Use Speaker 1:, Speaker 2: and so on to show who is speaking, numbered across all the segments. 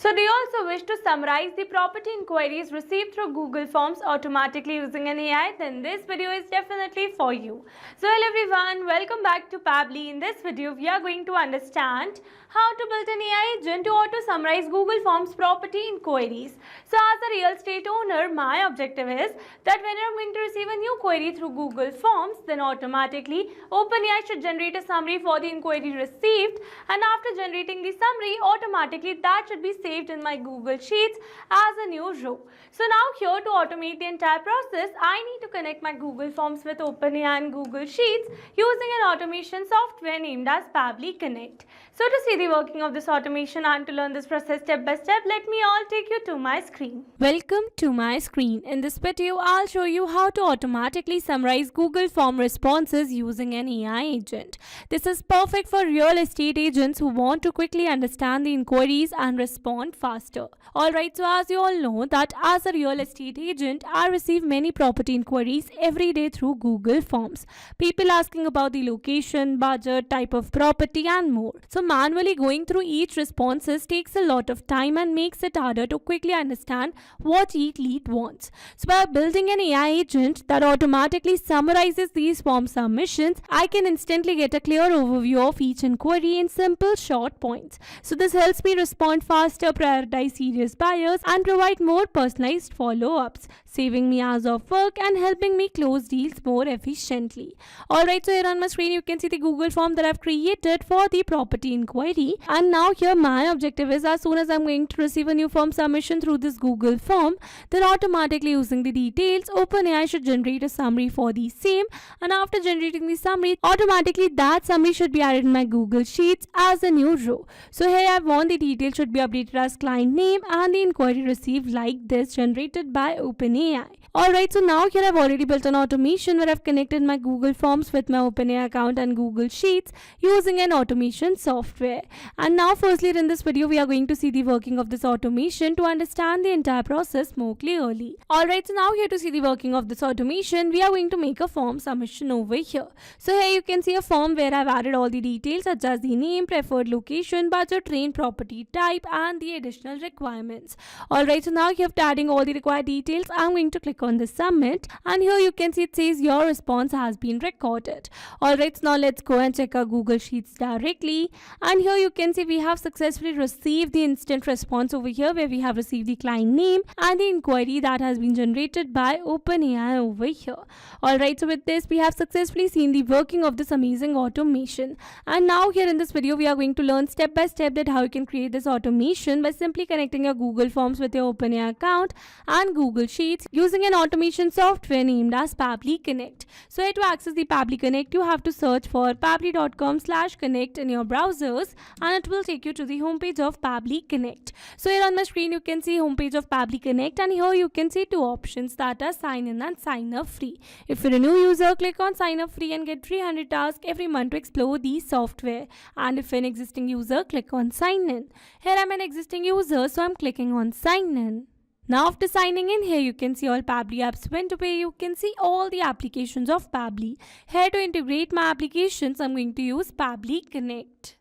Speaker 1: So do you also wish to summarize the property inquiries received through Google Forms automatically using an AI? Then this video is definitely for you. So hello everyone, welcome back to Pabbly. In this video, we are going to understand how to build an AI agent to auto-summarize Google Forms property inquiries. So as a real estate owner, my objective is that when I'm going to receive a new query through Google Forms, then automatically OpenAI should generate a summary for the inquiry received, and after generating the summary, automatically that should be saved in my Google Sheets as a new row. So now here to automate the entire process, I need to connect my Google Forms with OpenAI and Google Sheets using an automation software named as Pabbly Connect. So to see the working of this automation and to learn this process step by step, let me all take you to my screen. Welcome to my screen. In this video, I'll show you how to automatically summarize Google Form responses using an AI agent. This is perfect for real estate agents who want to quickly understand the inquiries and respond faster. Alright, so as you all know that as a real estate agent, I receive many property inquiries every day through Google Forms. People asking about the location, budget, type of property and more. So manually going through each responses takes a lot of time and makes it harder to quickly understand what each lead wants. So by building an AI agent that automatically summarizes these form submissions, I can instantly get a clear overview of each inquiry in simple short points. So this helps me respond faster, prioritize serious buyers and provide more personalized follow-ups, saving me hours of work and helping me close deals more efficiently. Alright, so here on my screen you can see the Google form that I've created for the property inquiry, and now here my objective is as soon as I'm going to receive a new form submission through this Google form, then automatically using the details, OpenAI should generate a summary for the same, and after generating the summary, automatically that summary should be added in my Google Sheets as a new row. So here I want the details should be updated as client name and the inquiry received like this generated by OpenAI. Alright, so now here I've already built an automation where I've connected my Google Forms with my OpenAI account and Google Sheets using an automation software. And now firstly in this video we are going to see the working of this automation to understand the entire process more clearly. Alright, so now here to see the working of this automation, we are going to make a form submission over here. So here you can see a form where I've added all the details such as the name, preferred location, budget, range, property type and the additional requirements. Alright, so now here after adding all the required details, I'm going to click on the submit, and here you can see it says your response has been recorded. Alright, so now let's go and check our Google Sheets directly, and here you can see we have successfully received the instant response over here where we have received the client name and the inquiry that has been generated by OpenAI over here. Alright, so with this we have successfully seen the working of this amazing automation, and now here in this video we are going to learn step by step that how you can create this automation by simply connecting your Google Forms with your OpenAI account and Google Sheets using an automation software named as Pabbly Connect. So here to access the Pabbly Connect, you have to search for pabbly.com/connect in your browsers, and it will take you to the homepage of Pabbly Connect. So here on my screen you can see homepage of Pabbly Connect, and here you can see two options that are sign in and sign up free. If you're a new user, click on sign up free and get 300 tasks every month to explore the software. And if you're an existing user, click on sign in. Here I'm an existing user, so I'm clicking on sign in. Now after signing in, here you can see all Pabbly apps. When to pay, you can see all the applications of Pabbly. Here to integrate my applications, I'm going to use Pabbly Connect.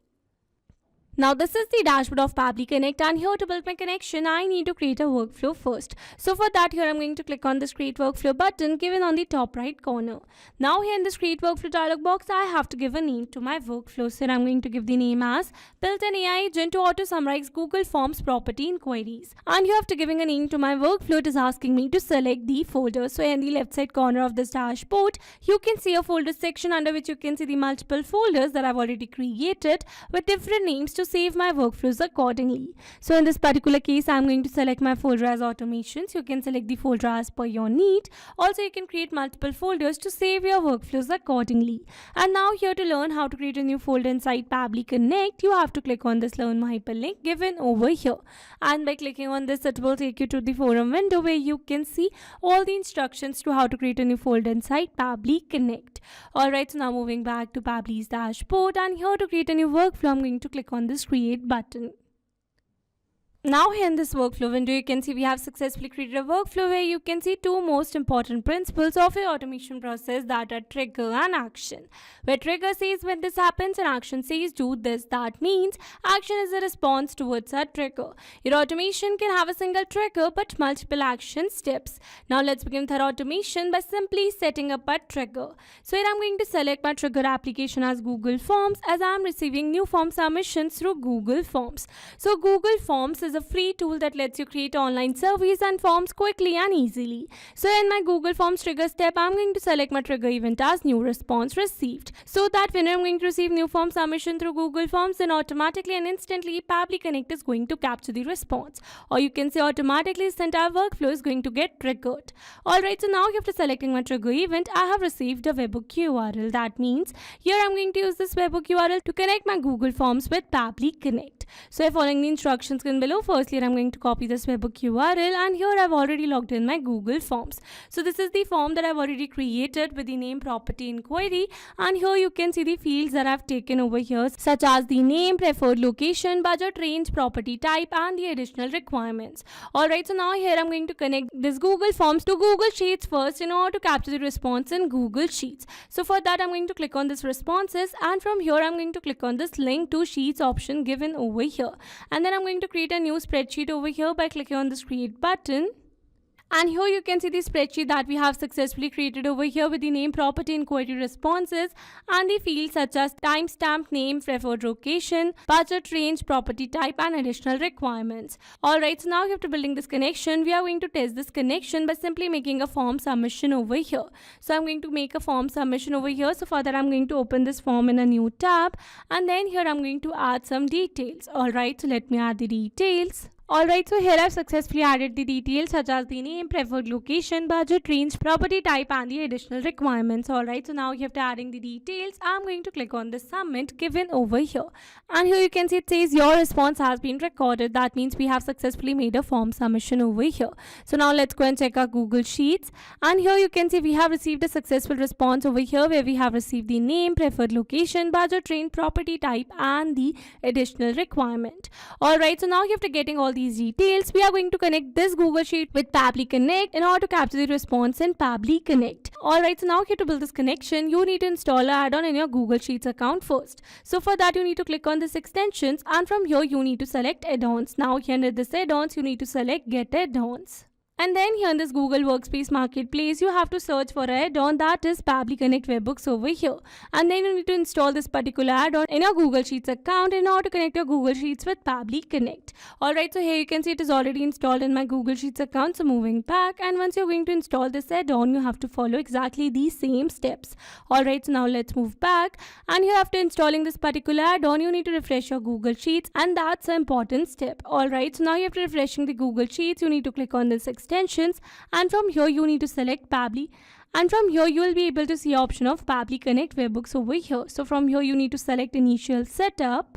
Speaker 1: Now this is the dashboard of Pabbly Connect, and here to build my connection, I need to create a workflow first. So for that, here I'm going to click on this create workflow button given on the top right corner. Now here in this create workflow dialog box, I have to give a name to my workflow. So I'm going to give the name as built an AI agent to auto summarize Google Forms property inquiries. And here after giving a name to my workflow, it is asking me to select the folder. So in the left side corner of this dashboard, you can see a folder section under which you can see the multiple folders that I've already created with different names to save my workflows accordingly. So in this particular case, I'm going to select my folder as automations. You can select the folder as per your need. Also, you can create multiple folders to save your workflows accordingly. And now here to learn how to create a new folder inside Pabbly Connect, you have to click on this learn my hyperlink given over here. And by clicking on this, it will take you to the forum window where you can see all the instructions to how to create a new folder inside Pabbly Connect. Alright, so now moving back to Pabbly's dashboard, and here to create a new workflow, I'm going to click on this create button. Now here in this workflow window, you can see we have successfully created a workflow where you can see two most important principles of your automation process, that are trigger and action. Where trigger says when this happens and action says do this. That means action is a response towards a trigger. Your automation can have a single trigger but multiple action steps. Now let's begin with our automation by simply setting up a trigger. So here I'm going to select my trigger application as Google Forms, as I'm receiving new form submissions through Google Forms. So Google Forms is a free tool that lets you create online surveys and forms quickly and easily. So in my Google Forms trigger step, I'm going to select my trigger event as new response received. So that when I'm going to receive new form submission through Google Forms, then automatically and instantly Pabbly Connect is going to capture the response. Or you can say automatically this entire workflow is going to get triggered. Alright, so now after selecting my trigger event, I have received a webhook URL. That means here I'm going to use this webhook URL to connect my Google Forms with Pabbly Connect. So following the instructions given below, firstly I'm going to copy this webhook URL, and here I've already logged in my Google Forms. So this is the form that I've already created with the name property inquiry, and here you can see the fields that I've taken over here, such as the name, preferred location, budget range, property type, and the additional requirements. Alright, so now here I'm going to connect this Google Forms to Google Sheets first in order to capture the response in Google Sheets. So for that I'm going to click on this responses, and from here I'm going to click on this link to Sheets option given over here, and then I'm going to create a new spreadsheet over here by clicking on this create button. And here you can see the spreadsheet that we have successfully created over here with the name, property inquiry responses, and the fields such as timestamp, name, preferred location, budget range, property type, and additional requirements. Alright, so now after building this connection, we are going to test this connection by simply making a form submission over here. So I'm going to make a form submission over here. So for that I'm going to open this form in a new tab, and then here I'm going to add some details. Alright, so let me add the details. Alright, so here I've successfully added the details such as the name, preferred location, budget range, property type, and the additional requirements. Alright, so now after adding the details, I'm going to click on the submit given over here. And here you can see it says your response has been recorded. That means we have successfully made a form submission over here. So now let's go and check our Google Sheets. And here you can see we have received a successful response over here where we have received the name, preferred location, budget range, property type, and the additional requirement. Alright, so now after getting all these details, we are going to connect this Google Sheet with Pabbly Connect in order to capture the response in Pabbly Connect. Alright, so now here to build this connection, you need to install an add-on in your Google Sheets account first. So for that you need to click on this extensions, and from here you need to select add-ons. Now here under this add-ons, you need to select get add-ons. And then here in this Google Workspace Marketplace, you have to search for an add-on, that is Pabbly Connect Webhooks over here. And then you need to install this particular add-on in your Google Sheets account in order to connect your Google Sheets with Pabbly Connect. Alright, so here you can see it is already installed in my Google Sheets account. So moving back, and once you're going to install this add-on, you have to follow exactly these same steps. Alright, so now let's move back. And here after installing this particular add-on, you need to refresh your Google Sheets, and that's an important step. Alright, so now after refreshing the Google Sheets, you need to click on this extensions, and from here you need to select Pabbly, and from here you will be able to see option of Pabbly Connect Webhooks over here. So from here you need to select initial setup,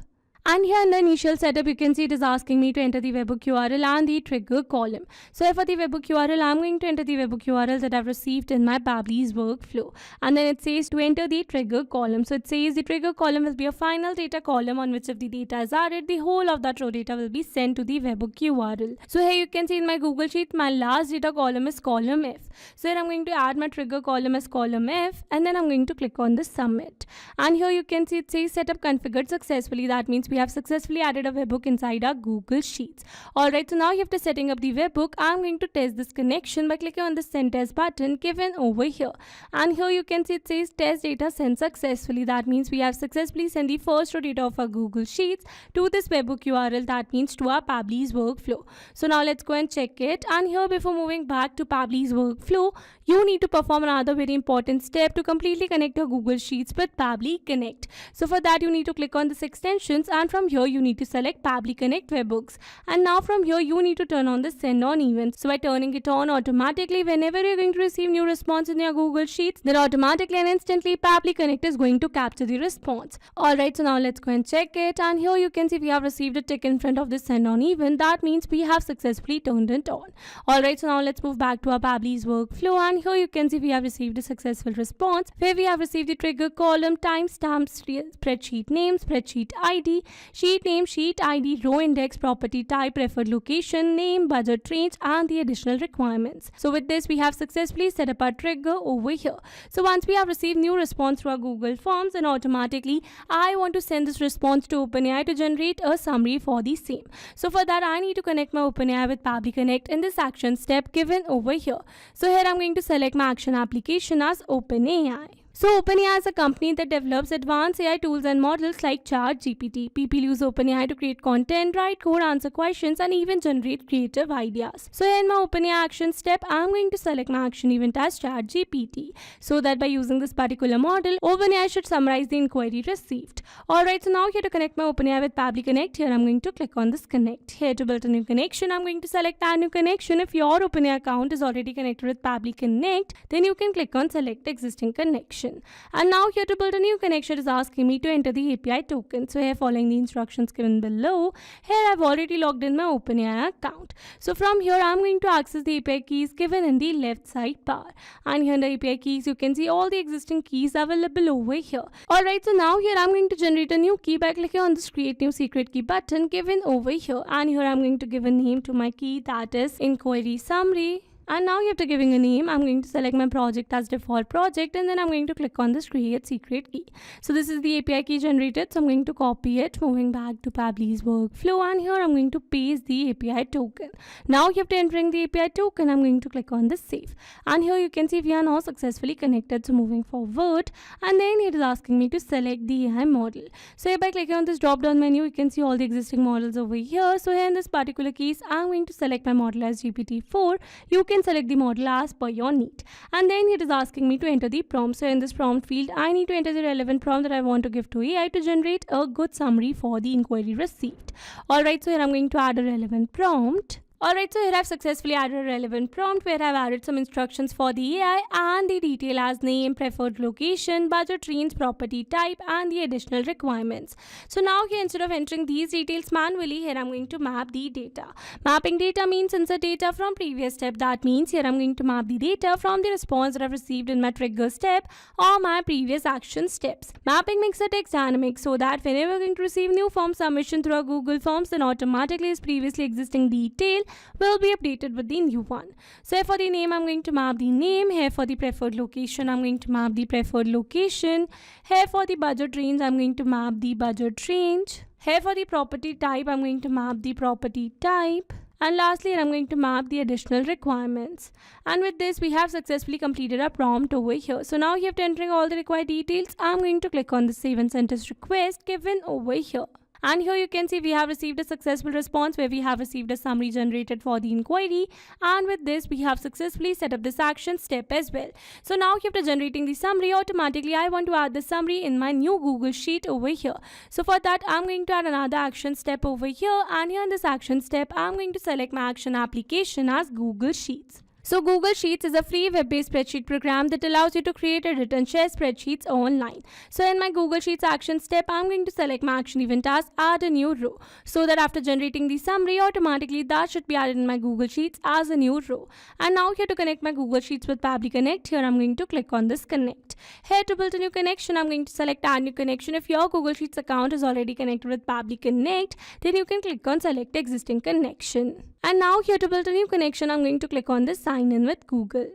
Speaker 1: and here in the initial setup you can see it is asking me to enter the webhook URL and the trigger column. So for the webhook URL, I'm going to enter the webhook URL that I've received in my Pabbly's workflow, and then it says to enter the trigger column. So it says the trigger column will be a final data column on which if the data is added, the whole of that raw data will be sent to the webhook URL. So here you can see in my Google Sheet, my last data column is column F. So here I'm going to add my trigger column as column F, and then I'm going to click on the submit. And here you can see it says setup configured successfully. That means we have successfully added a webhook inside our Google Sheets. Alright, so now after setting up the webhook, I'm going to test this connection by clicking on the send test button given over here. And here you can see it says test data sent successfully. That means we have successfully sent the first row data of our Google Sheets to this webhook URL, that means to our Pabbly's workflow. So now let's go and check it. And here before moving back to Pabbly's workflow, you need to perform another very important step to completely connect your Google Sheets with Pabbly Connect. So for that you need to click on this extensions, and from here you need to select Pabbly Connect Webhooks. And now from here you need to turn on the send on events. So by turning it on, automatically whenever you're going to receive new response in your Google Sheets, then automatically and instantly Pabbly Connect is going to capture the response. Alright, so now let's go and check it. And here you can see we have received a tick in front of the send on event. That means we have successfully turned it on. Alright, so now let's move back to our Pabbly's workflow, and here you can see we have received a successful response where we have received the trigger column, timestamp, spreadsheet name, spreadsheet ID, sheet name, sheet ID, row index, property type, preferred location, name, budget range, and the additional requirements. So with this, we have successfully set up our trigger over here. So once we have received new response through our Google Forms, and automatically I want to send this response to OpenAI to generate a summary for the same. So for that, I need to connect my OpenAI with Pabbly Connect in this action step given over here. So here I'm going to select my action application as OpenAI. So OpenAI is a company that develops advanced AI tools and models like ChatGPT. People use OpenAI to create content, write code, answer questions, and even generate creative ideas. So here in my OpenAI action step, I'm going to select my action event as ChatGPT, so that by using this particular model, OpenAI should summarize the inquiry received. Alright, so now here to connect my OpenAI with Pabbly Connect, here I'm going to click on this connect. Here to build a new connection, I'm going to select add new connection. If your OpenAI account is already connected with Pabbly Connect, then you can click on select existing connection. And now here to build a new connection is asking me to enter the API token. So here, following the instructions given below, here I've already logged in my OpenAI account. So from here I'm going to access the API keys given in the left side bar. And here in the API keys you can see all the existing keys available over here. Alright, so now here I'm going to generate a new key by clicking on this create new secret key button given over here. And here I'm going to give a name to my key, that is inquiry summary. And now after giving a name, I'm going to select my project as default project, and then I'm going to click on this create secret key. So this is the API key generated, so I'm going to copy it, moving back to Pabbly's workflow, and here I'm going to paste the API token. Now after entering the API token, I'm going to click on this save. And here you can see we are now successfully connected, so moving forward, and then it is asking me to select the AI model. So here by clicking on this drop down menu, you can see all the existing models over here. So here in this particular case, I'm going to select my model as GPT-4. You can select the model as per your need, and then it is asking me to enter the prompt. So in this prompt field, I need to enter the relevant prompt that I want to give to AI to generate a good summary for the inquiry received. Alright, so here I'm going to add a relevant prompt. Alright, so here I've successfully added a relevant prompt where I've added some instructions for the AI and the detail as name, preferred location, budget range, property type, and the additional requirements. So now here, instead of entering these details manually, here I'm going to map the data. Mapping data means insert data from previous step. That means here I'm going to map the data from the response that I've received in my trigger step or my previous action steps. Mapping makes the text dynamic so that whenever we're going to receive new form submission through our Google Forms, then automatically its previously existing detail will be updated with the new one. So here for the name, I'm going to map the name. Here for the preferred location, I'm going to map the preferred location. Here for the budget range, I'm going to map the budget range. Here for the property type, I'm going to map the property type. And lastly, I'm going to map the additional requirements. And with this, we have successfully completed our prompt over here. So now after entering all the required details, I'm going to click on the save and send as request given over here. And here you can see we have received a successful response where we have received a summary generated for the inquiry, and with this we have successfully set up this action step as well. So now after generating the summary, automatically I want to add the summary in my new Google Sheet over here. So for that, I'm going to add another action step over here, and here in this action step I'm going to select my action application as Google Sheets. So Google Sheets is a free web-based spreadsheet program that allows you to create, edit and share spreadsheets online. So in my Google Sheets action step, I'm going to select my action event as add a new row, so that after generating the summary, automatically that should be added in my Google Sheets as a new row. And now here to connect my Google Sheets with Pabbly Connect, here I'm going to click on this connect. Here to build a new connection, I'm going to select add new connection. If your Google Sheets account is already connected with Pabbly Connect, then you can click on select existing connection. And now here to build a new connection, I'm going to click on this sign in with Google.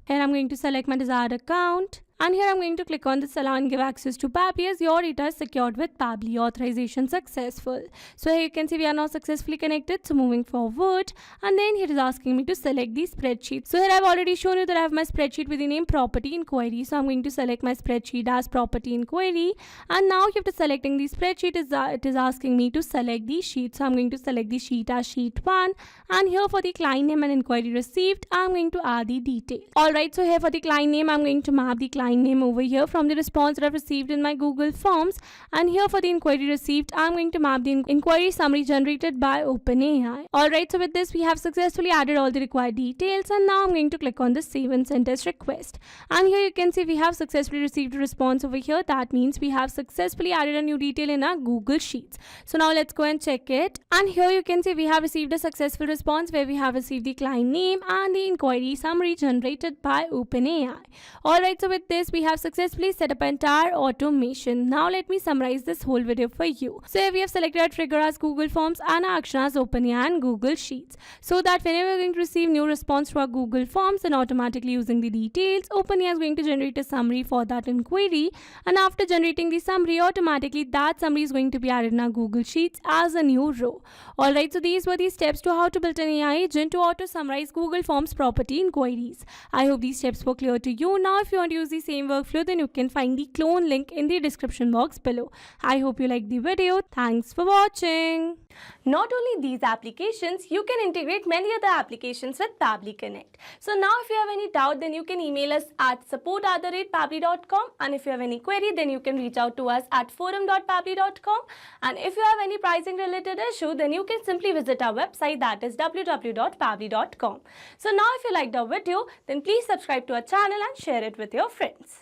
Speaker 1: Here I'm going to select my desired account. And here I'm going to click on this allow and give access to Pabbly as your data is secured with Pabbly. Authorization successful. So here you can see we are now successfully connected. So moving forward, and then here is asking me to select the spreadsheet. So here I've already shown you that I have my spreadsheet with the name property inquiry. So I'm going to select my spreadsheet as property inquiry. And now after selecting the spreadsheet, it is asking me to select the sheet. So I'm going to select the sheet as sheet 1. And here for the client name and inquiry received, I'm going to add the detail. Alright, so here for the client name, I'm going to map the client name over here from the response that I've received in my Google Forms, and here for the inquiry received, I'm going to map the inquiry summary generated by OpenAI. Alright, so with this we have successfully added all the required details, and now I'm going to click on the save and send as request. And here you can see we have successfully received a response over here. That means we have successfully added a new detail in our Google Sheets. So now let's go and check it. And here you can see we have received a successful response where we have received the client name and the inquiry summary generated by OpenAI. Alright, so with this this, we have successfully set up an entire automation. Now let me summarize this whole video for you. So here we have selected our trigger as Google Forms and our action as OpenAI and Google Sheets. So that whenever we're going to receive new response to our Google Forms, and automatically using the details, OpenAI is going to generate a summary for that inquiry, and after generating the summary, automatically that summary is going to be added in our Google Sheets as a new row. Alright, so these were the steps to how to build an AI agent to auto summarize Google Forms property inquiries. I hope these steps were clear to you. Now if you want to use the same workflow, then you can find the clone link in the description box below. I hope you liked the video. Thanks for watching. Not only these applications, you can integrate many other applications with Pabbly Connect. So now if you have any doubt, then you can email us at support@pabbly.com, and if you have any query, then you can reach out to us at forum.pabbly.com, and if you have any pricing related issue, then you can simply visit our website, that is www.pabbly.com. So now if you liked our video, then please subscribe to our channel and share it with your friends.